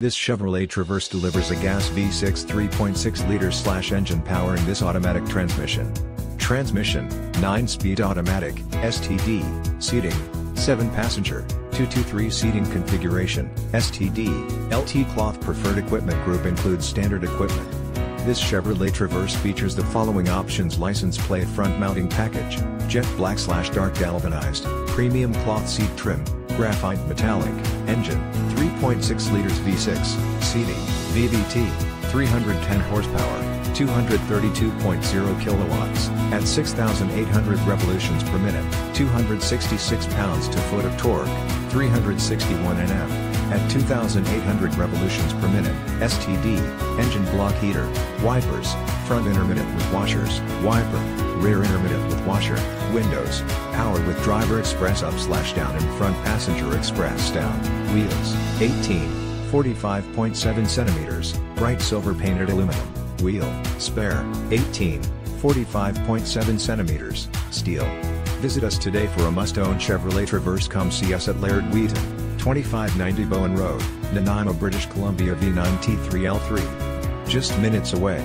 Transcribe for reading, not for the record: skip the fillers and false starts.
This Chevrolet Traverse delivers a gas V6 3.6 L engine powering this automatic transmission. Transmission, 9-speed automatic, STD, seating, 7-passenger, 223 seating configuration, STD, LT Cloth Preferred Equipment Group includes standard equipment. This Chevrolet Traverse features the following options: license plate front mounting package, jet black/dark galvanized, premium cloth seat trim, graphite metallic, engine, 3.6 liters V6, seating, VVT, 310 horsepower, 232.0 kilowatts, at 6,800 revolutions per minute, 266 pounds-to-foot of torque, 361 Nm. At 2,800 revolutions per minute, STD, engine block heater, wipers, front intermittent with washers, wiper, rear intermittent with washer, windows, powered with driver express up/down and front passenger express down, wheels, 18, 45.7 centimeters, bright silver painted aluminum, wheel, spare, 18, 45.7 centimeters, steel. Visit us today for a must-own Chevrolet Traverse. Come see us at Laird Wheaton, 2590 Bowen Road, Nanaimo, British Columbia V9T3L3. Just minutes away.